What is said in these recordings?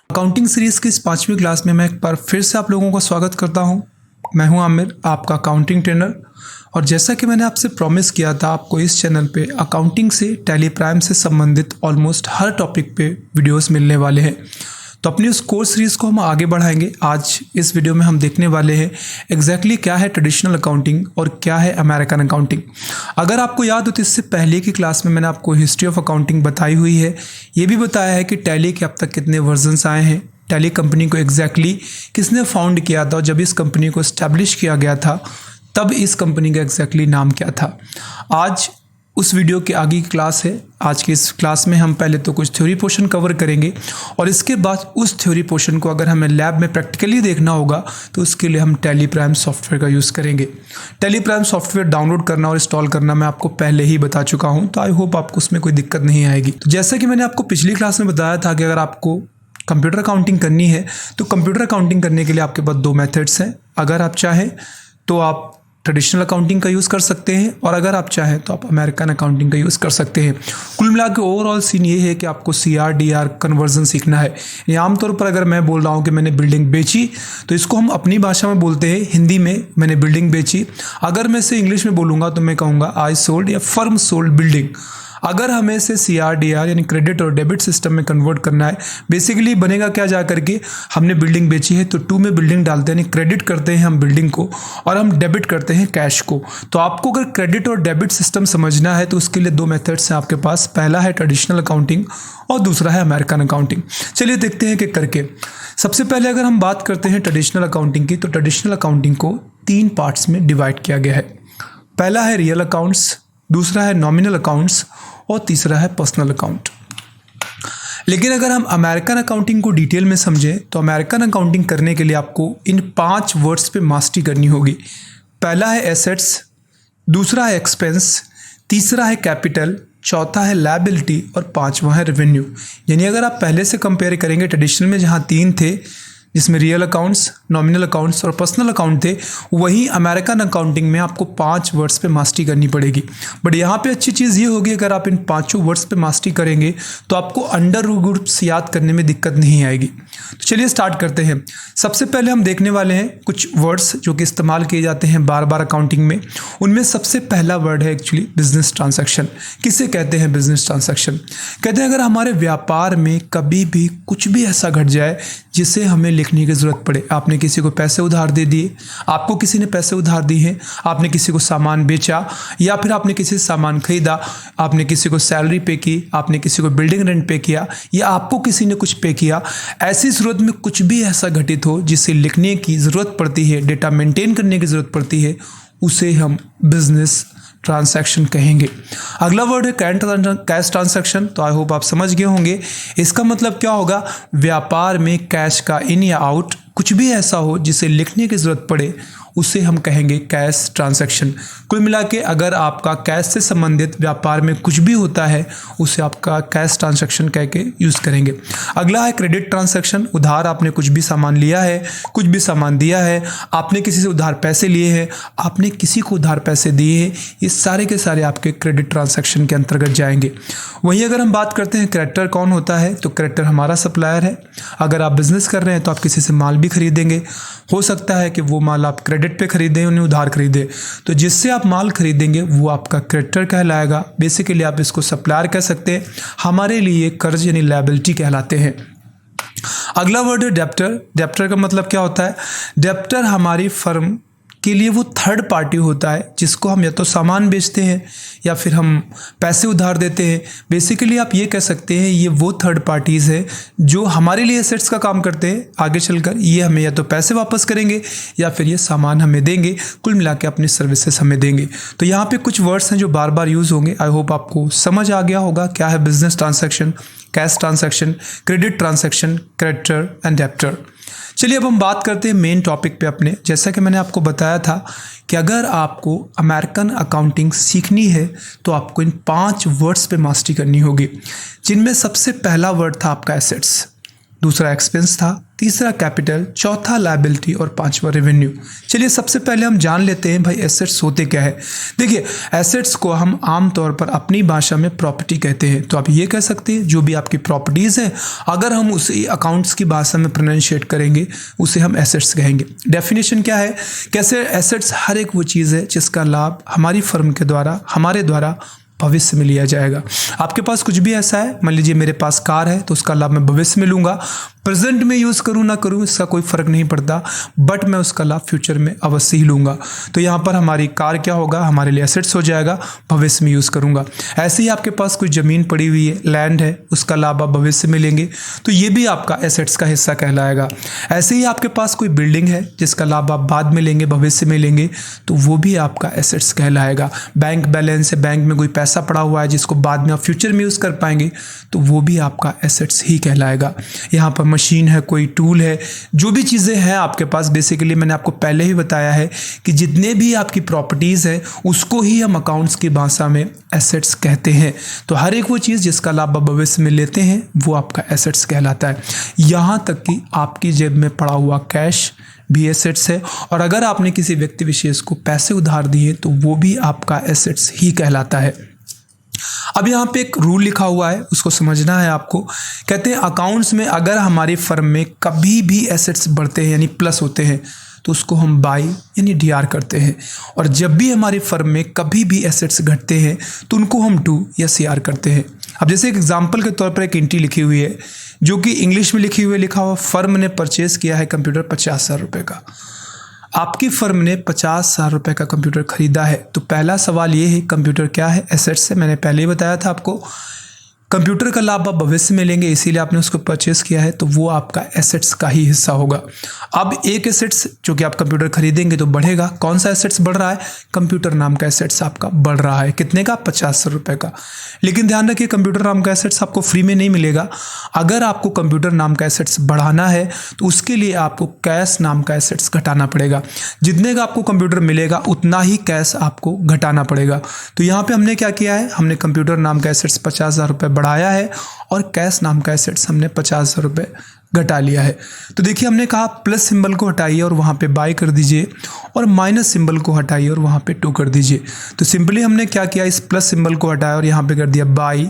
Accounting series की इस 5वीं क्लास में मैं एक बार फिर से आप लोगों का स्वागत करता हूं। मैं हूं आमिर, आपका अकाउंटिंग ट्रेनर। और जैसा कि मैंने आपसे प्रॉमिस किया था, आपको इस चैनल पे अकाउंटिंग से, टैली प्राइम से संबंधित ऑलमोस्ट हर टॉपिक पे वीडियोस मिलने वाले हैं। तो अपनी उस कोर्स सीरीज़ को हम आगे बढ़ाएंगे। आज इस वीडियो में हम देखने वाले हैं एग्जैक्टली क्या है ट्रेडिशनल अकाउंटिंग और क्या है अमेरिकन अकाउंटिंग। अगर आपको याद हो तो इससे पहले की क्लास में मैंने आपको हिस्ट्री ऑफ अकाउंटिंग बताई हुई है। ये भी बताया है कि टैली के अब तक कितने वर्जन्स आए हैं, टैली कंपनी को एग्जैक्टली किसने फाउंड किया था, और जब इस कंपनी को इस्टेब्लिश किया गया था तब इस कंपनी का एग्जैक्टली नाम क्या था। आज उस वीडियो के आगे की क्लास है। आज की इस क्लास में हम पहले तो कुछ थ्योरी पोर्शन कवर करेंगे और इसके बाद उस थ्योरी पोर्शन को अगर हमें लैब में प्रैक्टिकली देखना होगा तो उसके लिए हम टैली प्राइम सॉफ्टवेयर का यूज़ करेंगे। टैली प्राइम सॉफ्टवेयर डाउनलोड करना और इंस्टॉल करना मैं आपको पहले ही बता चुका हूँ, तो आई होप आपको उसमें कोई दिक्कत नहीं आएगी। तो जैसा कि मैंने आपको पिछली क्लास में बताया था कि अगर आपको कंप्यूटर अकाउंटिंग करनी है तो कंप्यूटर अकाउंटिंग करने के लिए आपके पास दो मेथड्स हैं। अगर आप चाहें तो आप ट्रेडिशनल अकाउंटिंग का यूज़ कर सकते हैं और अगर आप चाहें तो आप अमेरिकन अकाउंटिंग का यूज़ कर सकते हैं। कुल मिला के ओवरऑल सीन ये है कि आपको CR/DR कन्वर्जन सीखना है। ये आमतौर पर अगर मैं बोल रहा हूँ कि मैंने बिल्डिंग बेची तो इसको हम अपनी भाषा में बोलते हैं, हिंदी में मैंने बिल्डिंग बेची। अगर मैं इसे इंग्लिश में बोलूँगा तो मैं कहूँगा आई सोल्ड या फर्म सोल्ड बिल्डिंग। अगर हमें इसे CR/DR यानी क्रेडिट और डेबिट सिस्टम में कन्वर्ट करना है, बेसिकली बनेगा क्या, जा करके हमने बिल्डिंग बेची है तो टू में बिल्डिंग डालते हैं, यानी क्रेडिट करते हैं हम बिल्डिंग को और हम डेबिट करते हैं कैश को। तो आपको अगर क्रेडिट और डेबिट सिस्टम समझना है तो उसके लिए दो मेथड्स हैं आपके पास। पहला है ट्रेडिशनल अकाउंटिंग और दूसरा है अमेरिकन अकाउंटिंग। चलिए देखते हैं कि करके। सबसे पहले अगर हम बात करते हैं ट्रेडिशनल अकाउंटिंग की, तो ट्रेडिशनल अकाउंटिंग को 3 पार्ट्स में डिवाइड किया गया है। पहला है रियल अकाउंट्स, दूसरा है नॉमिनल अकाउंट्स और तीसरा है पर्सनल अकाउंट। लेकिन अगर हम अमेरिकन अकाउंटिंग को डिटेल में समझें तो अमेरिकन अकाउंटिंग करने के लिए आपको इन 5 वर्ड्स पे मास्टरी करनी होगी। पहला है एसेट्स, दूसरा है एक्सपेंस, तीसरा है कैपिटल, चौथा है लायबिलिटी और पांचवा है रेवेन्यू। यानी अगर आप पहले से कंपेयर करेंगे ट्रेडिशनल में जहाँ 3 थे, जिसमें रियल अकाउंट्स, नॉमिनल अकाउंट्स और पर्सनल अकाउंट थे, वहीं अमेरिकन अकाउंटिंग में आपको 5 वर्ड्स पे मास्टरी करनी पड़ेगी। बट यहाँ पे अच्छी चीज़ ये होगी, अगर आप इन 5 वर्ड्स पे मास्टरी करेंगे तो आपको अंडर ग्रुप्स याद करने में दिक्कत नहीं आएगी। तो चलिए स्टार्ट करते हैं। सबसे पहले हम देखने वाले हैं कुछ वर्ड्स जो कि इस्तेमाल किए जाते हैं बार बार अकाउंटिंग में। उनमें सबसे पहला वर्ड है एक्चुअली बिजनेस ट्रांसैक्शन। किसे कहते हैं बिजनेस ट्रांसैक्शन? कहते हैं अगर हमारे व्यापार में कभी भी कुछ भी ऐसा घट जाए जिसे हमें लिखने की ज़रूरत पड़े। आपने किसी को पैसे उधार दे दिए, आपको किसी ने पैसे उधार दिए हैं, आपने किसी को सामान बेचा या फिर आपने किसी से सामान खरीदा, आपने किसी को सैलरी पे की, आपने किसी को बिल्डिंग रेंट पे किया या आपको किसी ने कुछ पे किया। ऐसी ज़रूरत में कुछ भी ऐसा घटित हो जिसे लिखने की ज़रूरत पड़ती है, डेटा मेंटेन करने की ज़रूरत पड़ती है, उसे हम बिजनेस ट्रांसैक्शन कहेंगे। अगला वर्ड है कैश ट्रांसैक्शन। तो आई होप आप समझ गए होंगे इसका मतलब क्या होगा। व्यापार में कैश का इन या आउट कुछ भी ऐसा हो जिसे लिखने की ज़रूरत पड़े, उसे हम कहेंगे कैश ट्रांसैक्शन। कुल मिला के अगर आपका कैश से संबंधित व्यापार में कुछ भी होता है उसे आपका कैश ट्रांसैक्शन कह के यूज़ करेंगे। अगला है क्रेडिट ट्रांसैक्शन। उधार आपने कुछ भी सामान लिया है, कुछ भी सामान दिया है, आपने किसी से उधार पैसे लिए हैं, आपने किसी को उधार पैसे दिए हैं, ये सारे के सारे आपके क्रेडिट ट्रांसैक्शन के अंतर्गत जाएंगे। वहीं अगर हम बात करते हैं क्रेडिटर कौन होता है, तो क्रेडिटर हमारा सप्लायर है। अगर आप बिजनेस कर रहे हैं तो आप किसी से माल भी खरीदेंगे, हो सकता है कि वो माल आप क्रेडिट पे खरीदें, उन्हें उधार खरीदें, तो जिससे आप माल खरीदेंगे वो आपका क्रेडिटर कहलाएगा। बेसिकली आप इसको सप्लायर कह सकते हैं, हमारे लिए कर्ज यानी लायबिलिटी कहलाते हैं। अगला वर्ड है डेप्टर। डेप्टर का मतलब क्या होता है? डेप्टर हमारी फर्म के लिए वो थर्ड पार्टी होता है जिसको हम या तो सामान बेचते हैं या फिर हम पैसे उधार देते हैं। बेसिकली आप ये कह सकते हैं ये वो थर्ड पार्टीज़ है जो हमारे लिए एसेट्स का काम करते हैं। आगे चलकर ये हमें या तो पैसे वापस करेंगे या फिर ये सामान हमें देंगे, कुल मिला के अपनी सर्विसेज हमें देंगे। तो यहाँ पे कुछ वर्ड्स हैं जो बार बार यूज़ होंगे। आई होप आपको समझ आ गया होगा क्या है business transaction, cash transaction, credit transaction, creditor and debtor. चलिए अब हम बात करते हैं मेन टॉपिक पे अपने। जैसा कि मैंने आपको बताया था कि अगर आपको अमेरिकन अकाउंटिंग सीखनी है तो आपको इन 5 वर्ड्स पे मास्टरी करनी होगी, जिनमें सबसे पहला वर्ड था आपका एसेट्स। दूसरा एक्सपेंस था, तीसरा कैपिटल, चौथा लायबिलिटी और पांचवा रेवेन्यू। चलिए सबसे पहले हम जान लेते हैं भाई एसेट्स होते क्या है। देखिए एसेट्स को हम आमतौर पर अपनी भाषा में प्रॉपर्टी कहते हैं। तो आप ये कह सकते हैं जो भी आपकी प्रॉपर्टीज़ है अगर हम उसे अकाउंट्स की भाषा में प्रोनाउंशिएट करेंगे उसे हम एसेट्स कहेंगे। डेफिनेशन क्या है? कैसे एसेट्स हर एक वो चीज़ है जिसका लाभ हमारी फर्म के द्वारा हमारे द्वारा भविष्य में लिया जाएगा। आपके पास कुछ भी ऐसा है, मान लीजिए मेरे पास कार है तो उसका लाभ मैं भविष्य में लूँगा, प्रेजेंट में यूज़ करूँ ना करूँ इसका कोई फ़र्क नहीं पड़ता, बट मैं उसका लाभ फ्यूचर में अवश्य ही लूँगा। तो यहाँ पर हमारी कार क्या होगा, हमारे लिए एसेट्स हो जाएगा, भविष्य में यूज़ करूँगा। ऐसे ही आपके पास कोई ज़मीन पड़ी हुई है, लैंड है, उसका लाभ आप भविष्य में लेंगे तो ये भी आपका एसेट्स का हिस्सा कहलाएगा। ऐसे ही आपके पास कोई बिल्डिंग है जिसका लाभ आप बाद में लेंगे, भविष्य में लेंगे, तो वो भी आपका एसेट्स कहलाएगा। बैंक बैलेंस है, बैंक में कोई पैसा पड़ा हुआ है जिसको बाद में आप फ्यूचर में यूज़ कर पाएंगे तो वो भी आपका एसेट्स ही कहलाएगा। यहाँ पर मशीन है, कोई टूल है, जो भी चीज़ें हैं आपके पास, बेसिकली मैंने आपको पहले ही बताया है कि जितने भी आपकी प्रॉपर्टीज़ हैं उसको ही हम अकाउंट्स की भाषा में एसेट्स कहते हैं। तो हर एक वो चीज़ जिसका लाभ आप भविष्य में लेते हैं वो आपका एसेट्स कहलाता है। यहाँ तक कि आपकी जेब में पड़ा हुआ कैश भी एसेट्स है, और अगर आपने किसी व्यक्ति विशेष को पैसे उधार दिए तो वो भी आपका एसेट्स ही कहलाता है। अब यहाँ पे एक रूल लिखा हुआ है, उसको समझना है आपको। कहते हैं अकाउंट्स में अगर हमारी फर्म में कभी भी एसेट्स बढ़ते हैं यानी प्लस होते हैं तो उसको हम बाई यानी डीआर करते हैं, और जब भी हमारी फर्म में कभी भी एसेट्स घटते हैं तो उनको हम डू या सीआर करते हैं। अब जैसे एक एग्जांपल के तौर पर एक एंट्री लिखी हुई है जो कि इंग्लिश में लिखी हुई है, लिखा हुआ फर्म ने परचेज किया है कंप्यूटर 50,000 रुपये का। आपकी फर्म ने 50,000 रुपये का कंप्यूटर खरीदा है। तो पहला सवाल ये है कंप्यूटर क्या है? एसेट्स है। मैंने पहले ही बताया था आपको कंप्यूटर का लाभ आप भविष्य में लेंगे इसीलिए आपने उसको परचेस किया है, तो वो आपका एसेट्स का ही हिस्सा होगा। अब एक एसेट्स जो कि आप कंप्यूटर खरीदेंगे तो बढ़ेगा। कौन सा एसेट्स बढ़ रहा है? कंप्यूटर नाम का एसेट्स आपका बढ़ रहा है। कितने का? 50,000 रुपये का। लेकिन ध्यान रखिए कंप्यूटर नाम का एसेट्स आपको फ्री में नहीं मिलेगा। अगर आपको कंप्यूटर नाम का एसेट्स बढ़ाना है तो उसके लिए आपको कैश नाम का एसेट्स घटाना पड़ेगा। जितने का आपको कंप्यूटर मिलेगा उतना ही कैश आपको घटाना पड़ेगा। तो यहाँ पे हमने क्या किया है, हमने कंप्यूटर नाम का एसेट्स 50,000 रुपये बढ़ाया है और कैश नाम का एसेट्स हमने 50,000 रुपये घटा लिया है। तो देखिए हमने कहा प्लस सिंबल को हटाइए और वहाँ पे बाय कर दीजिए, और माइनस सिंबल को हटाइए और वहाँ पे टू कर दीजिए। तो सिंपली हमने क्या किया, इस प्लस सिंबल को हटाया और यहाँ पे कर दिया बाय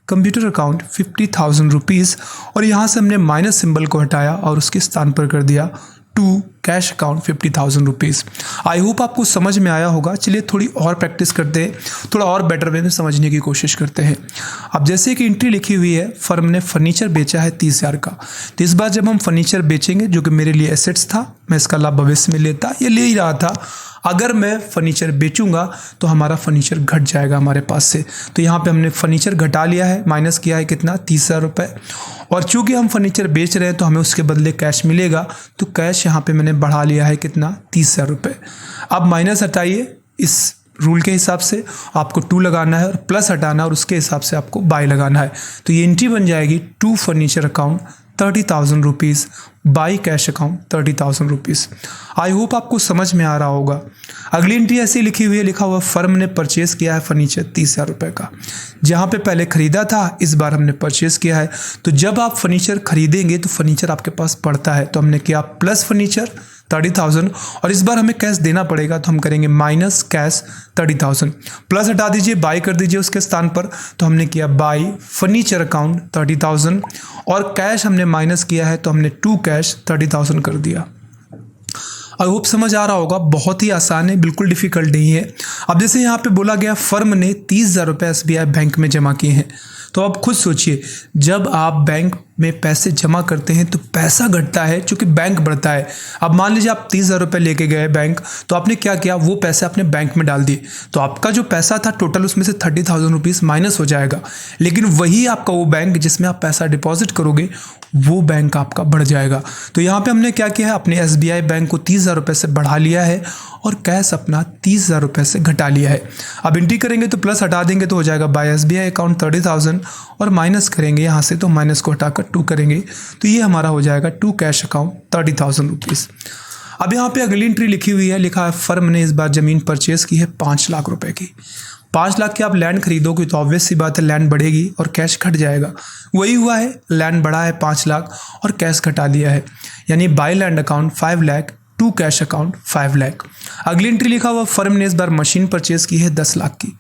कंप्यूटर अकाउंट 50,000 रुपीज़, और यहाँ से हमने माइनस सिंबल को हटाया और उसके स्थान पर कर दिया to cash account 50,000 rupees. I hope आपको समझ में आया होगा। चलिए थोड़ी और प्रैक्टिस करते हैं, थोड़ा और बेटर वे में समझने की कोशिश करते हैं। अब जैसे कि एंट्री लिखी हुई है फर्म ने फर्नीचर बेचा है 30,000 का। तो इस बार जब हम फर्नीचर बेचेंगे जो कि मेरे लिए एसेट्स था, मैं इसका लाभ भविष्य में लेता या ले ही रहा था, अगर मैं फर्नीचर बेचूंगा तो हमारा फर्नीचर घट जाएगा हमारे पास से। तो यहाँ पे हमने फर्नीचर घटा लिया है, माइनस किया है कितना, 30,000 रुपये। और चूंकि हम फर्नीचर बेच रहे हैं तो हमें उसके बदले कैश मिलेगा, तो कैश यहाँ पे मैंने बढ़ा लिया है कितना, 30,000 रुपये। अब माइनस हटाइए, इस रूल के हिसाब से आपको टू लगाना है और प्लस हटाना और उसके हिसाब से आपको बाय लगाना है। तो ये एंट्री बन जाएगी to furniture account 30,000 rupees, by cash account 30,000 rupees. I hope आपको समझ में आ रहा होगा। अगली एंट्री ऐसी लिखी हुई है, लिखा हुआ फर्म ने परचेस किया है फर्नीचर 30,000 रुपये का। जहाँ पे पहले खरीदा था इस बार हमने परचेस किया है। तो जब आप फर्नीचर खरीदेंगे तो फर्नीचर आपके पास पड़ता है, तो हमने किया प्लस फर्नीचर 30,000, और इस बार हमें कैश देना पड़ेगा तो हम करेंगे माइनस कैश 30,000। प्लस हटा दीजिए, बाय कर दीजिए उसके स्थान पर, तो हमने किया बाय फर्नीचर अकाउंट 30,000, और कैश हमने माइनस किया है तो हमने टू कैश 30,000 कर दिया। आई होप समझ आ रहा होगा, बहुत ही आसान है, बिल्कुल डिफिकल्ट नहीं है। अब जैसे यहाँ पे बोला गया फर्म ने 30,000 रुपये SBI बैंक में जमा किए हैं, तो आप खुद सोचिए जब आप बैंक में पैसे जमा करते हैं तो पैसा घटता है क्योंकि बैंक बढ़ता है। अब मान लीजिए आप 30,000 रुपये लेके गए बैंक, तो आपने क्या किया, वो पैसे अपने बैंक में डाल दिए, तो आपका जो पैसा था टोटल उसमें से 30,000 रुपीज़ माइनस हो जाएगा। लेकिन वही आपका वो बैंक जिसमें आप पैसा डिपॉजिट करोगे वो बैंक आपका बढ़ जाएगा। तो यहाँ पे हमने क्या किया है, अपने SBI बैंक को 30,000 रुपये से बढ़ा लिया है और कैश अपना 30,000 रुपये से घटा लिया है। अब एंट्री करेंगे तो प्लस हटा देंगे तो हो जाएगा बाय SBI अकाउंट 30,000, और माइनस करेंगे यहाँ से तो माइनस को हटाकर टू करेंगे, तो ये हमारा हो जाएगा टू कैश अकाउंट 30,000 रुपीज़। अब यहाँ पे अगली एंट्री लिखी हुई है, लिखा है फर्म ने इस बार ज़मीन परचेज की है 5 लाख रुपए की। 5 लाख की आप लैंड खरीदोगे तो ऑब्वियस सी बात है लैंड बढ़ेगी और कैश घट जाएगा। वही हुआ है, लैंड बढ़ा है 5 लाख और कैश घटा दिया है, यानी by land account 5 lakh to cash account 5 lakh. अगली एंट्री लिखा हुआ फर्म ने इस बार मशीन परचेज की है 10 लाख की,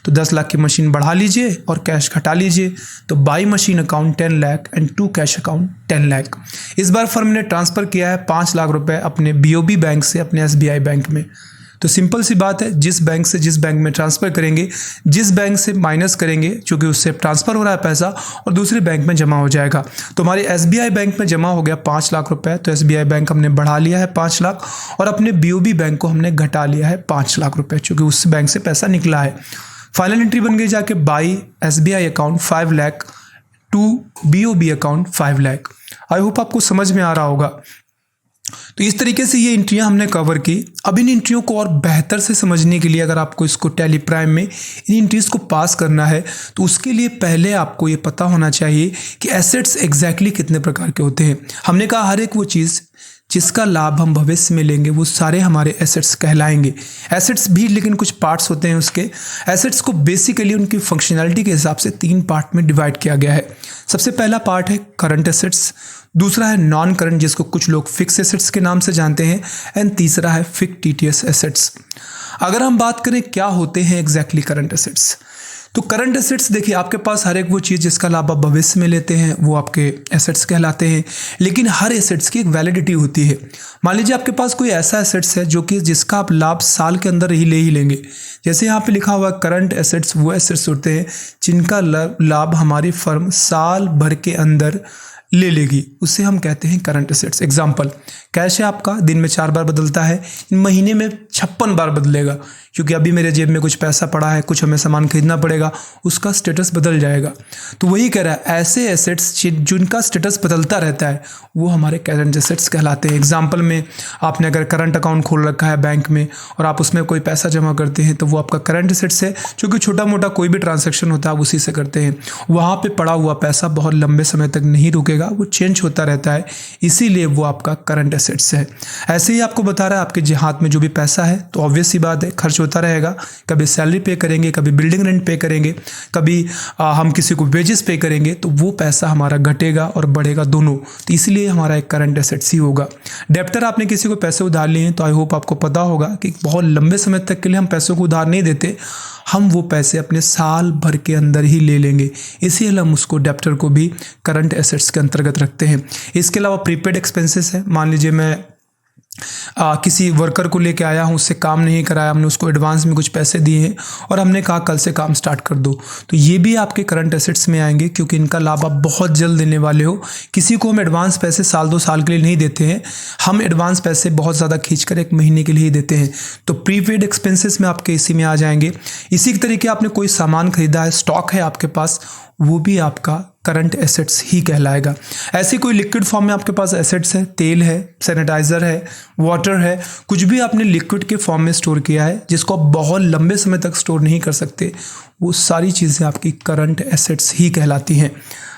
तो 10 लाख की मशीन बढ़ा लीजिए और कैश घटा लीजिए, तो by machine account 10 lakh and to cash account 10 lakh. इस बार फर्म ने ट्रांसफ़र किया है 5 लाख रुपए अपने बीओबी बैंक से अपने एसबीआई बैंक में। तो सिंपल सी बात है, जिस बैंक से जिस बैंक में ट्रांसफ़र करेंगे, जिस बैंक से माइनस करेंगे क्योंकि उससे ट्रांसफ़र हो रहा है पैसा और दूसरे बैंक में जमा हो जाएगा। तो हमारे एसबीआई बैंक में जमा हो गया 5 लाख रुपए, तो एसबीआई बैंक हमने बढ़ा लिया है 5 लाख और अपने बीओबी बैंक को हमने घटा लिया है 5 लाख रुपए, क्योंकि उस बैंक से पैसा निकला है। फाइनल एंट्री बन गई जाके by SBI account 5 lakh to BOB account 5 lakh. I hope आपको समझ में आ रहा होगा। तो इस तरीके से ये एंट्रियां हमने कवर की। अब इन एंट्रियों को और बेहतर से समझने के लिए अगर आपको इसको टैली प्राइम में इन एंट्रीज को पास करना है तो उसके लिए पहले आपको ये पता होना चाहिए कि एसेट्स एग्जैक्टली कितने प्रकार के होते हैं। हमने कहा हर एक वो चीज़ जिसका लाभ हम भविष्य में लेंगे वो सारे हमारे एसेट्स कहलाएंगे। एसेट्स भी लेकिन कुछ पार्ट्स होते हैं उसके। एसेट्स को बेसिकली उनकी फंक्शनैलिटी के हिसाब से 3 पार्ट में डिवाइड किया गया है। सबसे पहला पार्ट है करंट एसेट्स, दूसरा है नॉन करंट जिसको कुछ लोग फिक्स एसेट्स के नाम से जानते हैं, एंड तीसरा है फिक्स टीटीएस एसेट्स। अगर हम बात करें क्या होते हैं एग्जैक्टली करंट एसेट्स, तो करंट एसेट्स देखिए आपके पास हर एक वो चीज़ जिसका लाभ आप भविष्य में लेते हैं वो आपके एसेट्स कहलाते हैं, लेकिन हर एसेट्स की एक वैलिडिटी होती है। मान लीजिए आपके पास कोई ऐसा एसेट्स है जो कि जिसका आप लाभ साल के अंदर ही लेंगे। जैसे यहाँ पे लिखा हुआ करंट एसेट्स वो एसेट्स होते हैं जिनका लाभ हमारी फर्म साल भर के अंदर ले लेगी, उससे हम कहते हैं करंट एसेट्स। एग्जांपल, कैश है आपका, दिन में 4 बार बदलता है, महीने में 56 बार बदलेगा, क्योंकि अभी मेरे जेब में कुछ पैसा पड़ा है, कुछ हमें सामान खरीदना पड़ेगा, उसका स्टेटस बदल जाएगा। तो वही कह रहा है ऐसे एसेट्स जिनका स्टेटस बदलता रहता है वो हमारे करंट एसेट्स कहलाते हैं। एग्जाम्पल में आपने अगर करंट अकाउंट खोल रखा है बैंक में और आप उसमें कोई पैसा जमा करते हैं तो वो आपका करंट एसेट्स है, क्योंकि छोटा मोटा कोई भी ट्रांजेक्शन होता है आप उसी से करते हैं। वहाँ पर पड़ा हुआ पैसा बहुत लंबे समय तक नहीं रुकेगा, वो चेंज होता रहता है, इसीलिए वो आपका करंट एसेट्स है। ऐसे ही आपको बता रहा है आपके हाथ में जो भी पैसा है तो ऑब्वियस सी बात है खर्च होता रहेगा। कभी सैलरी पे करेंगे, कभी बिल्डिंग रेंट पे करेंगे, कभी हम किसी को वेजेस पे करेंगे, तो वो पैसा हमारा घटेगा और बढ़ेगा दोनों, तो इसलिए हमारा एक करंट एसेट्स ही होगा। डेब्टर आपने किसी को पैसे उधार लिए हैं तो आई होप आपको पता होगा कि बहुत लंबे समय तक के लिए हम पैसों को उधार नहीं देते, हम वो पैसे अपने साल भर के अंदर ही ले लेंगे, इसीलिए हम उसको डेब्टर को भी करंट एसेट्स के अंतर्गत रखते हैं। इसके अलावा प्रीपेड एक्सपेंसेस है। मान लीजिए मैं किसी वर्कर को लेके आया हूँ, उससे काम नहीं कराया, हमने उसको एडवांस में कुछ पैसे दिए हैं और हमने कहा कल से काम स्टार्ट कर दो, तो ये भी आपके करंट एसेट्स में आएंगे, क्योंकि इनका लाभ आप बहुत जल्द देने वाले हो। किसी को हम एडवांस पैसे साल 2 साल के लिए नहीं देते हैं, हम एडवांस पैसे बहुत ज़्यादा खींचकर 1 महीने के लिए ही देते हैं, तो प्रीपेड एक्सपेंसेस में आपके इसी में आ जाएंगे। इसी तरीके आपने कोई सामान खरीदा है, स्टॉक है आपके पास, वो भी आपका करंट एसेट्स ही कहलाएगा। ऐसे कोई लिक्विड फॉर्म में आपके पास एसेट्स है, तेल है, सैनिटाइज़र है, वाटर है, कुछ भी आपने लिक्विड के फॉर्म में स्टोर किया है जिसको आप बहुत लंबे समय तक स्टोर नहीं कर सकते, वो सारी चीज़ें आपकी करंट एसेट्स ही कहलाती हैं।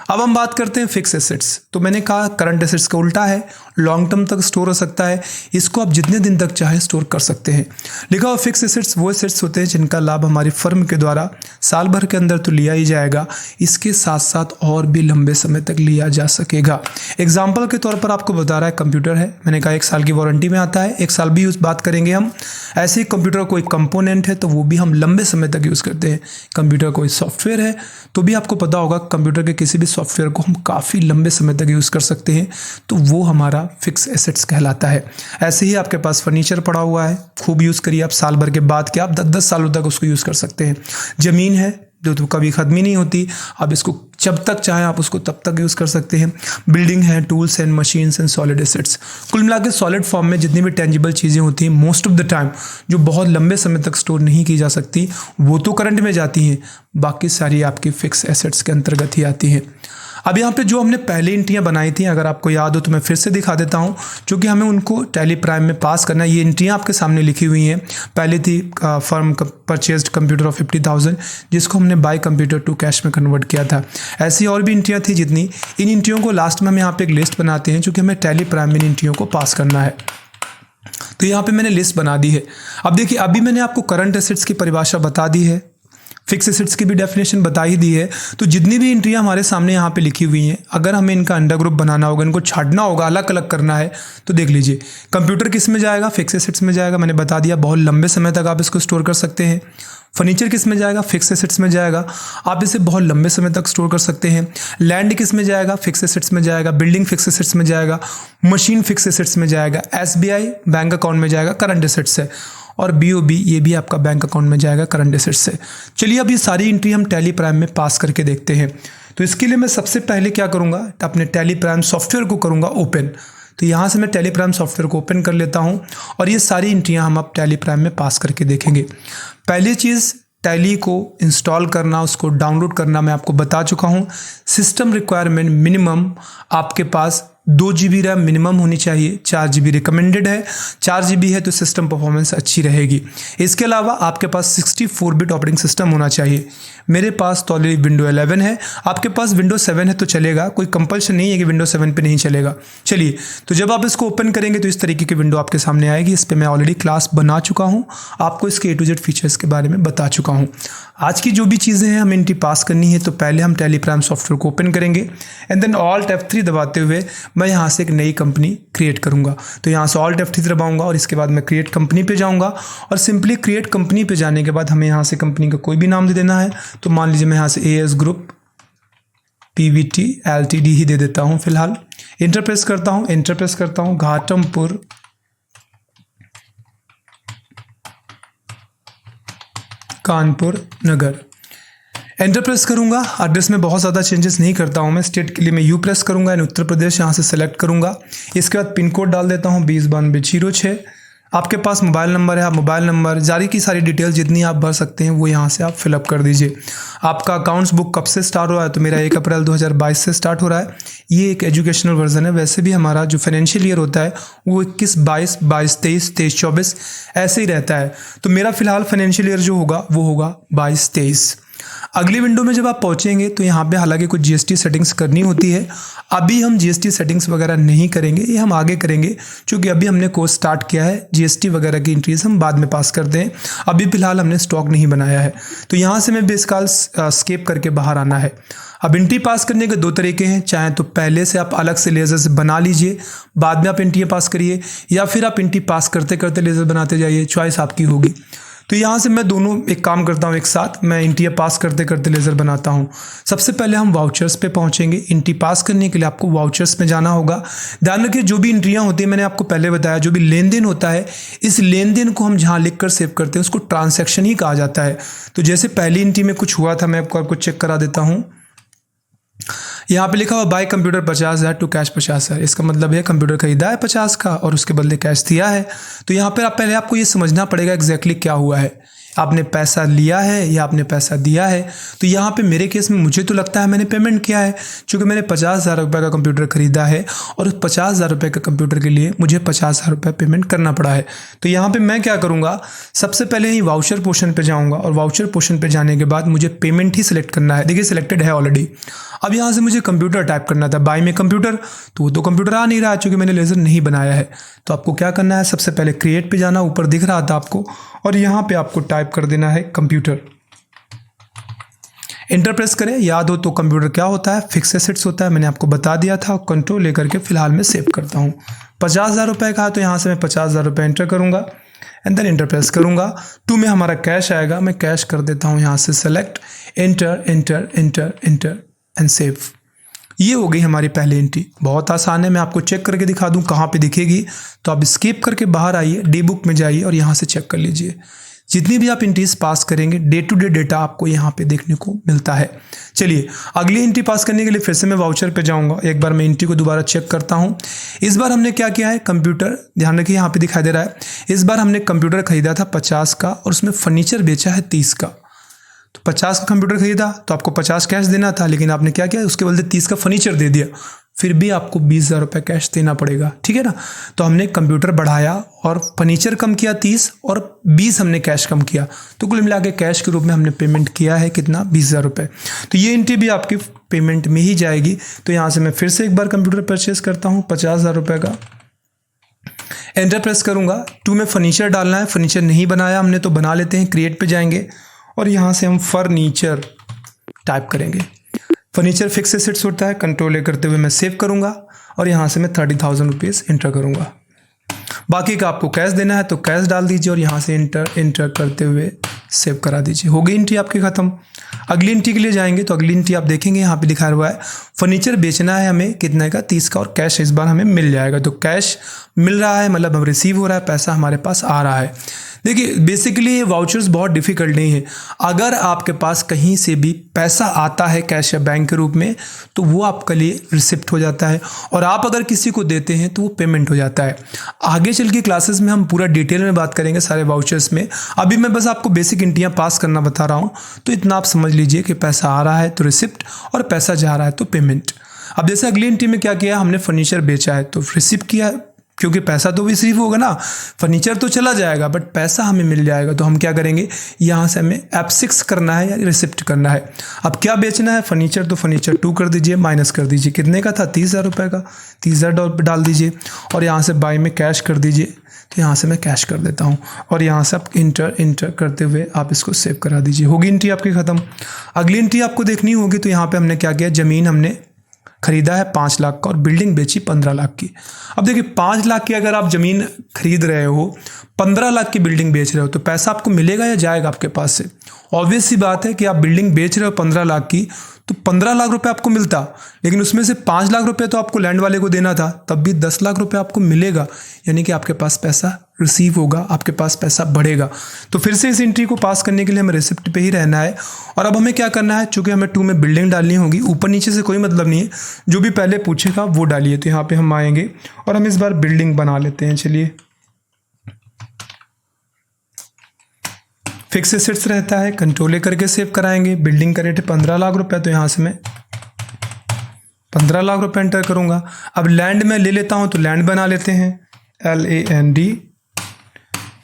अब हम बात करते हैं फिक्स एसेट्स। तो मैंने कहा करंट एसेट्स का उल्टा है, लॉन्ग टर्म तक स्टोर हो सकता है, इसको आप जितने दिन तक चाहे स्टोर कर सकते हैं। लिखा हुआ फिक्स एसेट्स वो एसेट्स होते हैं जिनका लाभ हमारी फर्म के द्वारा साल भर के अंदर तो लिया ही जाएगा, इसके साथ साथ और भी लंबे समय तक लिया जा सकेगा। एग्जाम्पल के तौर पर आपको बता रहा है कंप्यूटर है, मैंने कहा 1 साल की वारंटी में आता है, 1 साल भी यूज़ बात करेंगे हम। ऐसे ही कंप्यूटर कोई कंपोनेंट है तो वो भी हम लंबे समय तक यूज़ करते हैं। कंप्यूटर कोई सॉफ्टवेयर है तो भी आपको पता होगा कंप्यूटर के किसी भी सॉफ्टवेयर को हम काफ़ी लंबे समय तक यूज़ कर सकते हैं, तो वो हमारा फिक्स एसेट्स कहलाता है। ऐसे ही आपके पास फर्नीचर पड़ा हुआ है, खूब यूज़ करिए आप, साल भर के बाद के आप 10-10 सालों तक उसको यूज़ कर सकते हैं। ज़मीन है जो तो कभी ख़त्म ही नहीं होती, आप इसको जब तक चाहें आप उसको तब तक यूज़ कर सकते हैं। बिल्डिंग है, tools and machines and solid assets. कुल मिला के सॉलिड फॉर्म में जितनी भी टेंजिबल चीज़ें होती हैं मोस्ट ऑफ द टाइम जो बहुत लंबे समय तक स्टोर नहीं की जा सकती वो तो करंट में जाती हैं, बाकी सारी आपकी फिक्स एसेट्स के अंतर्गत ही आती हैं। अब यहाँ पे जो हमने पहले एंट्रियाँ बनाई थी, अगर आपको याद हो तो मैं फिर से दिखा देता हूँ, क्योंकि हमें उनको टैली प्राइम में पास करना है। ये एंट्रियाँ आपके सामने लिखी हुई हैं। पहले थी फर्म परचेज्ड कंप्यूटर ऑफ 50,000 जिसको हमने बाय कंप्यूटर टू कैश में कन्वर्ट किया था। ऐसी और भी एंट्रियाँ थी जितनी, इन एंट्रियों को लास्ट में हम यहाँ पे एक लिस्ट बनाते हैं, क्योंकि हमें टैली प्राइम में इन एंट्रियों को पास करना है। तो यहाँ पे मैंने लिस्ट बना दी है। अब देखिए, अभी मैंने आपको करंट एसेट्स की परिभाषा बता दी है, फिक्स एसेट्स की भी डेफिनेशन बता ही दी है। तो जितनी भी एंट्रियाँ हमारे सामने यहाँ पे लिखी हुई हैं, अगर हमें इनका अंडर ग्रुप बनाना होगा, इनको छाटना होगा, अलग अलग करना है, तो देख लीजिए कंप्यूटर किस में जाएगा, फिक्स एसेट्स में जाएगा। मैंने बता दिया बहुत लंबे समय तक आप इसको स्टोर कर सकते हैं। फर्नीचर किस में जाएगा, फिक्स एसेट्स में जाएगा, आप इसे बहुत लंबे समय तक स्टोर कर सकते हैं। लैंड किस में जाएगा, फिक्स एसेट्स में जाएगा। बिल्डिंग फिक्स एसेट्स में जाएगा। मशीन फिक्स एसेट्स में जाएगा। एसबीआई बैंक अकाउंट में जाएगा, करंट एसेट्स है। और बीओबी ये भी आपका बैंक अकाउंट में जाएगा, करंट एसेट्स से। चलिए अब ये सारी एंट्री हम टैली प्राइम में पास करके देखते हैं। तो इसके लिए मैं सबसे पहले क्या करूँगा, अपने टैली प्राइम सॉफ्टवेयर को करूँगा ओपन। तो यहाँ से मैं टैली प्राइम सॉफ्टवेयर को ओपन कर लेता हूँ और ये सारी एंट्रियाँ हम अब टैली प्राइम में पास करके देखेंगे। पहली चीज़ टैली को इंस्टॉल करना, उसको डाउनलोड करना मैं आपको बता चुका हूँ। सिस्टम रिक्वायरमेंट मिनिमम आपके पास 2 GB रैम मिनिमम होनी चाहिए। 4 GB रिकमेंडेड है। 4 GB है तो सिस्टम परफॉर्मेंस अच्छी रहेगी। इसके अलावा आपके पास 64 बिट ऑपरेटिंग सिस्टम होना चाहिए। मेरे पास तो ऑलरेडी विंडो 11 है, आपके पास विंडो 7 है तो चलेगा, कोई कंपल्शन नहीं है कि विंडो 7 पे नहीं चलेगा। चलिए, तो जब आप इसको ओपन करेंगे तो इस तरीके की विंडो आपके सामने आएगी। इस पर मैं ऑलरेडी क्लास बना चुका हूँ, आपको इसके A to Z फीचर्स के बारे में बता चुका हूँ। आज की जो भी चीज़ें हैं हमें इनकी पास करनी है, तो पहले हम टैली प्राइम सॉफ्टवेयर को ओपन करेंगे एंड देन Alt F3 दबाते हुए मैं यहाँ से एक नई कंपनी क्रिएट करूँगा। तो यहाँ से Alt F3 दबाऊँगा और इसके बाद मैं क्रिएट कंपनी पे जाऊँगा और सिंपली क्रिएट कंपनी पे जाने के बाद हमें यहाँ से कंपनी का कोई भी नाम दे देना है। तो मान लीजिए मैं यहाँ से AS ग्रुप PVT LTD ही दे देता हूँ फिलहाल। एंटर प्रेस करता हूँ, घाटमपुर कानपुर नगर। एंटर प्रेस करूंगा। एड्रेस में बहुत ज़्यादा चेंजेस नहीं करता हूं मैं। स्टेट के लिए मैं यू प्रेस करूंगा एंड उत्तर प्रदेश यहाँ से सेलेक्ट करूंगा। इसके बाद पिन कोड डाल देता हूं 209206। आपके पास मोबाइल नंबर है, आप मोबाइल नंबर, जारी की सारी डिटेल्स जितनी आप भर सकते हैं वो यहाँ से आप फिलअप कर दीजिए। आपका अकाउंट्स बुक कब से स्टार्ट हो रहा है, तो मेरा 1 अप्रैल 2022 से स्टार्ट हो रहा है। ये एक एजुकेशनल वर्जन है, वैसे भी हमारा जो फाइनेंशियल ईयर होता है वो 21, 22, 23, 24 ऐसे ही रहता है। तो मेरा फिलहाल फाइनेंशियल ईयर जो होगा वो होगा 22-23। अगली विंडो में जब आप पहुंचेंगे तो यहाँ पे हालांकि कुछ जीएसटी सेटिंग्स करनी होती है। अभी हम जीएसटी सेटिंग्स वगैरह नहीं करेंगे, ये हम आगे करेंगे, क्योंकि अभी हमने कोर्स स्टार्ट किया है। जीएसटी वगैरह की एंट्रीज हम बाद में पास करते हैं, अभी फिलहाल हमने स्टॉक नहीं बनाया है। तो यहाँ से मैं बेसिकल स्केप करके बाहर आना है। अब एंट्री पास करने के 2 तरीके हैं, चाहे तो पहले से आप अलग से लेजर से बना लीजिए, बाद में आप एंट्री पास करिए, या फिर आप एंट्री पास करते करते लेजर बनाते जाइए, चॉइस आपकी होगी। तो यहाँ से मैं दोनों एक काम करता हूँ एक साथ, मैं एंट्री पास करते करते लेज़र बनाता हूँ। सबसे पहले हम वाउचर्स पे पहुँचेंगे। एंट्री पास करने के लिए आपको वाउचर्स में जाना होगा। ध्यान रखिए जो भी एंट्रियाँ होती हैं, मैंने आपको पहले बताया, जो भी लेन देन होता है, इस लेन देन को हम जहाँ लिख कर सेव करते हैं उसको ट्रांसैक्शन ही कहा जाता है। तो जैसे पहली एंट्री में कुछ हुआ था, मैं आपको चेक करा देता हूँ। यहाँ पे लिखा हुआ बाय कंप्यूटर 50,000 टू कैश 50,000। इसका मतलब है कंप्यूटर खरीदा है 50 का और उसके बदले कैश दिया है। तो यहाँ पर पहले आपको ये समझना पड़ेगा एग्जैक्टली क्या हुआ है, आपने पैसा लिया है या आपने पैसा दिया है। तो यहाँ पे मेरे केस में मुझे तो लगता है मैंने पेमेंट किया है, क्योंकि मैंने 50,000 रुपये का कंप्यूटर खरीदा है और उस 50,000 रुपये के कंप्यूटर के लिए मुझे 50,000 रुपये पेमेंट करना पड़ा है। तो यहाँ पे मैं क्या करूँगा, सबसे पहले ही वाउचर पोर्शन पे जाऊँगा और वाउचर पोर्शन पे जाने के बाद मुझे पेमेंट ही सिलेक्ट करना है। देखिए सिलेक्टेड है ऑलरेडी। अब यहाँ से मुझे कंप्यूटर टाइप करना था, बाय में कंप्यूटर, तो वो तो कंप्यूटर आ नहीं रहा चूँकि मैंने लेज़र नहीं बनाया है। तो आपको क्या करना है, सबसे पहले क्रिएट पे जाना, ऊपर दिख रहा था आपको, और यहाँ पे आपको टाइप कर देना है कंप्यूटर। एंटर प्रेस करें। याद हो तो कंप्यूटर क्या होता है, फिक्स एसेट्स होता है, मैंने आपको बता दिया था। कंट्रोल लेकर के फिलहाल मैं सेव करता हूँ। 50,000 रुपये का है तो यहाँ से मैं 50,000 रुपये एंटर करूँगा एंड देन एंटर प्रेस करूँगा। 2 में हमारा कैश आएगा, मैं कैश कर देता हूँ यहाँ से select, enter enter enter enter and save. ये हो गई हमारी पहली एंट्री। बहुत आसान है, मैं आपको चेक करके दिखा दूं कहाँ पे दिखेगी। तो आप स्किप करके बाहर आइए, डी बुक में जाइए और यहाँ से चेक कर लीजिए। जितनी भी आप एंट्रीज पास करेंगे डे टू डे डेटा आपको यहाँ पे देखने को मिलता है। चलिए अगली एंट्री पास करने के लिए फिर से मैं वाउचर पे जाऊँगा। एक बार मैं एंट्री को दोबारा चेक करता हूँ। इस बार हमने क्या किया है, कंप्यूटर, ध्यान रखिए यहाँ पे दिखाई दे रहा है, इस बार हमने कंप्यूटर खरीदा था 50 का और उसमें फर्नीचर बेचा है 30 का। तो 50 का कंप्यूटर खरीदा तो आपको 50 कैश देना था, लेकिन आपने क्या किया, उसके बदले 30 का फर्नीचर दे दिया, फिर भी आपको 20,000 रुपये कैश देना पड़ेगा। ठीक है ना। तो हमने कंप्यूटर बढ़ाया और फर्नीचर कम किया 30 और 20 हमने कैश कम किया, तो कुल मिला के कैश के रूप में हमने पेमेंट किया है कितना, 20,000 रुपये। तो ये एंट्री भी आपकी पेमेंट में ही जाएगी। तो यहाँ से मैं फिर से एक बार कंप्यूटर परचेस करता हूँ 50,000 रुपये का, एंटर प्रेस करूँगा। 2 में फर्नीचर डालना है, फर्नीचर नहीं बनाया हमने तो बना लेते हैं, क्रिएट पे जाएंगे और यहाँ से हम फर्नीचर टाइप करेंगे। फर्नीचर फिक्स एसेट्स होता है, कंट्रोल ए करते हुए मैं सेव करूँगा और यहाँ से मैं 30,000 रुपीज़ इंटर करूँगा। बाकी का आपको कैश देना है तो कैश डाल दीजिए और यहाँ से इंटर करते हुए सेव करा दीजिए। हो गई एंट्री आपकी ख़त्म। अगली एंट्री के लिए जाएंगे तो अगली एंट्री आप देखेंगे यहाँ पे लिखा हुआ है फर्नीचर बेचना है हमें कितने का, 30 का, और कैश इस बार हमें मिल जाएगा। तो कैश मिल रहा है मतलब हम रिसीव हो रहा है, पैसा हमारे पास आ रहा है। देखिए बेसिकली ये वाउचर्स बहुत डिफ़िकल्ट नहीं है। अगर आपके पास कहीं से भी पैसा आता है कैश या बैंक के रूप में तो वो आपके लिए रिसिप्ट हो जाता है, और आप अगर किसी को देते हैं तो वो पेमेंट हो जाता है। आगे चल के क्लासेस में हम पूरा डिटेल में बात करेंगे सारे वाउचर्स में। अभी मैं बस आपको बेसिक एंट्रियाँ पास करना बता रहा हूँ, तो इतना आप समझ लीजिए कि पैसा आ रहा है तो रिसिप्ट और पैसा जा रहा है तो पेमेंट। अब जैसे अगली एंट्री में क्या किया, हमने फर्नीचर बेचा है तो रिसिप्ट किया, क्योंकि पैसा तो रिसीव होगा ना, फर्नीचर तो चला जाएगा बट पैसा हमें मिल जाएगा। तो हम क्या करेंगे, यहाँ से हमें F6 करना है या रिसिप्ट करना है। अब क्या बेचना है, फर्नीचर, तो फर्नीचर 2 कर दीजिए, माइनस कर दीजिए, कितने का था, 30,000 रुपये का, 30,000 डाल दीजिए और यहाँ से बाई में कैश कर दीजिए। तो यहाँ से मैं कैश कर देता हूँ और यहाँ से आप इंटर करते हुए आप इसको सेव करा दीजिए। होगी एंट्री आपकी ख़त्म। अगली एंट्री आपको देखनी होगी। तो यहाँ पर हमने क्या किया, ज़मीन हमने खरीदा है 5 लाख का और बिल्डिंग बेची 15 लाख की। अब देखिए 5 लाख की अगर आप ज़मीन खरीद रहे हो, 15 लाख की बिल्डिंग बेच रहे हो, तो पैसा आपको मिलेगा या जाएगा आपके पास से? ऑब्वियस सी बात है कि आप बिल्डिंग बेच रहे हो 15 लाख की तो 15 लाख रुपए आपको मिलता, लेकिन उसमें से 5 लाख रुपए तो आपको लैंड वाले को देना था, तब भी 10 लाख रुपए आपको मिलेगा, यानी कि आपके पास पैसा रिसीव होगा, आपके पास पैसा बढ़ेगा। तो फिर से इस एंट्री को पास करने के लिए हमें रिसिप्ट पे ही रहना है। और अब हमें क्या करना है, चूंकि हमें 2 में बिल्डिंग डालनी होगी, ऊपर नीचे से कोई मतलब नहीं है, जो भी पहले पूछेगा वो डालिए। तो यहाँ पे हम आएंगे और हम इस बार बिल्डिंग बना लेते हैं। चलिए, फिक्स एसेट्स रहता है, कंट्रोल ए करके सेव कराएंगे। बिल्डिंग का रेट है 15 लाख रुपए, तो यहाँ से मैं 15 लाख रुपए एंटर करूंगा। अब लैंड में ले लेता हूं तो लैंड बना लेते हैं, LAND।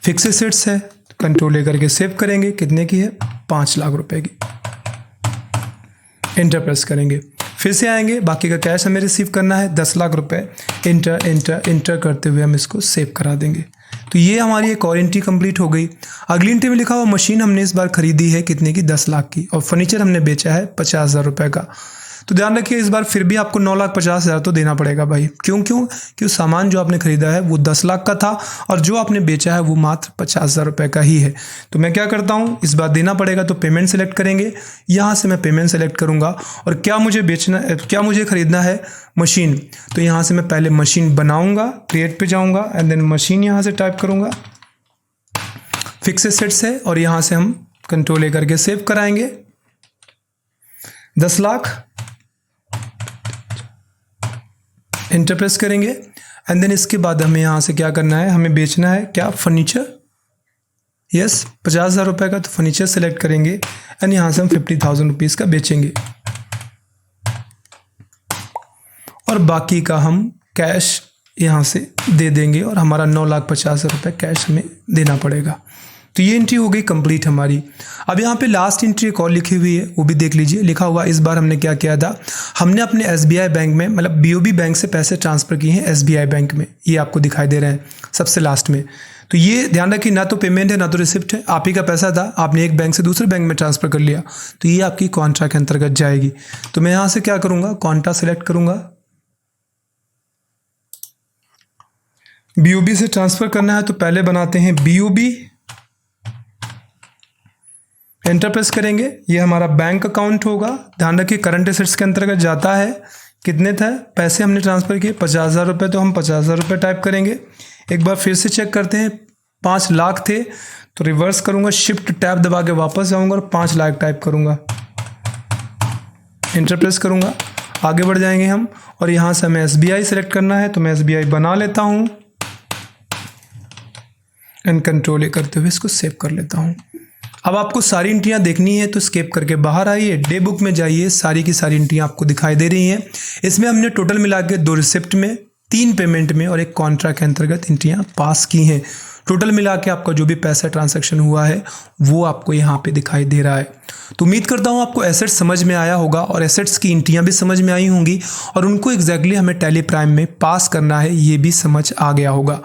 फिक्स एसेट्स है, कंट्रोल ए करके सेव करेंगे, कितने की है, 5 लाख रुपए की। एंटर प्रेस करेंगे, फिर से आएंगे, बाकी का कैश हमें रिसीव करना है 10 लाख रुपए। इंटर करते हुए हम इसको सेव करा देंगे। तो ये हमारी एक और एंट्री कंप्लीट हो गई। अगली एंट्री में लिखा हुआ मशीन हमने इस बार खरीदी है कितने की, 10 लाख की, और फर्नीचर हमने बेचा है 50,000 रुपये का। तो ध्यान रखिए इस बार फिर भी आपको 9,50,000 तो देना पड़ेगा भाई। क्यों? क्योंकि सामान जो आपने खरीदा है वो 10 लाख का था और जो आपने बेचा है वो मात्र 50,000 रुपये का ही है। तो मैं क्या करता हूँ, इस बार देना पड़ेगा तो पेमेंट सेलेक्ट करेंगे। यहाँ से मैं पेमेंट सेलेक्ट करूँगा और क्या मुझे खरीदना है, मशीन। तो यहाँ से मैं पहले मशीन बनाऊँगा, क्रिएट पे जाऊँगा एंड देन मशीन यहाँ से टाइप करूँगा। फिक्स एसेट्स है और यहाँ से हम कंट्रोल ए करके सेव कराएंगे 10 लाख। इंटर प्रेस करेंगे एंड देन इसके बाद हमें यहाँ से क्या करना है, हमें बेचना है क्या, फर्नीचर। यस, 50,000 रुपये का, तो फर्नीचर सेलेक्ट करेंगे एंड यहाँ से हम 50,000 रुपीज़ का बेचेंगे और बाकी का हम कैश यहाँ से दे देंगे और हमारा 9,50,000 रुपये कैश हमें देना पड़ेगा। तो ये एंट्री हो गई कंप्लीट हमारी। अब यहाँ पे लास्ट एंट्री एक और लिखी हुई है, वो भी देख लीजिए। लिखा हुआ इस बार हमने क्या किया था, हमने अपने SBI बैंक में, मतलब BOB बैंक से पैसे ट्रांसफ़र किए हैं SBI बैंक में। ये आपको दिखाई दे रहे हैं सबसे लास्ट में। तो ये ध्यान रखिए, ना तो पेमेंट है ना तो रिसिप्ट है, आप ही का पैसा था, आपने एक बैंक से दूसरे बैंक में ट्रांसफ़र कर लिया, तो ये आपकी कॉन्ट्रा के अंतर्गत जाएगी। तो मैं यहाँ से क्या करूँगा, कॉन्ट्रा सेलेक्ट करूँगा। BOB से ट्रांसफ़र करना है तो पहले बनाते हैं BOB, एंटर प्रेस करेंगे। ये हमारा बैंक अकाउंट होगा। ध्यान रखिए करंट एसेट्स के अंतर्गत जाता है। कितने था, पैसे हमने ट्रांसफ़र किए 50,000 रुपये, तो हम 50,000 रुपये टाइप करेंगे। एक बार फिर से चेक करते हैं, 5 लाख थे तो रिवर्स करूँगा, शिफ्ट टैब दबा के वापस जाऊँगा और 5 लाख टाइप करूँगा, एंटर प्रेस करूँगा। आगे बढ़ जाएंगे हम और यहाँ से हमें SBI सेलेक्ट करना है तो मैं SBI बना लेता हूँ एंड कंट्रोल ए करते हुए इसको सेव कर लेता हूँ। अब आपको सारी एंट्रियाँ देखनी है तो स्केप करके बाहर आइए, डे बुक में जाइए, सारी की सारी एंट्रियाँ आपको दिखाई दे रही हैं। इसमें हमने टोटल मिला के 2 रिसिप्ट में, 3 पेमेंट में और 1 कॉन्ट्रैक्ट के अंतर्गत एंट्रियाँ पास की हैं। टोटल मिला के आपका जो भी पैसा ट्रांजैक्शन हुआ है वो आपको यहाँ पे दिखाई दे रहा है। तो उम्मीद करता हूँ आपको एसेट्स समझ में आया होगा और एसेट्स की एंट्रियाँ भी समझ में आई होंगी और उनको एग्जैक्टली हमें टैली प्राइम में पास करना है, ये भी समझ आ गया होगा।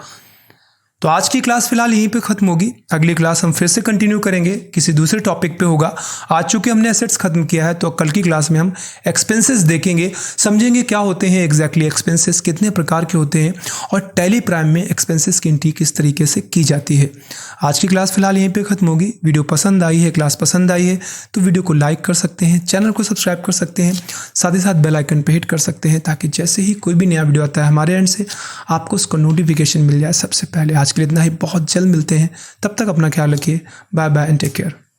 तो आज की क्लास फिलहाल यहीं पे खत्म होगी। अगली क्लास हम फिर से कंटिन्यू करेंगे, किसी दूसरे टॉपिक पे होगा। आज चूंकि हमने एसेट्स खत्म किया है तो कल की क्लास में हम एक्सपेंसेस देखेंगे, समझेंगे क्या होते हैं एग्जैक्टली एक्सपेंसेस, कितने प्रकार के होते हैं और टैली प्राइम में एक्सपेंसेस की एंट्री किस तरीके से की जाती है। आज की क्लास फिलहाल यहीं पे खत्म होगी। वीडियो पसंद आई है, क्लास पसंद आई है तो वीडियो को लाइक कर सकते हैं, चैनल को सब्सक्राइब कर सकते हैं, साथ ही साथ बेल आइकन पे हिट कर सकते हैं ताकि जैसे ही कोई भी नया वीडियो आता है हमारे एंड से आपको उसका नोटिफिकेशन मिल जाए सबसे पहले। आज के लिए इतना ही, बहुत जल्द मिलते हैं, तब तक अपना ख्याल रखिए। Bye bye and take care.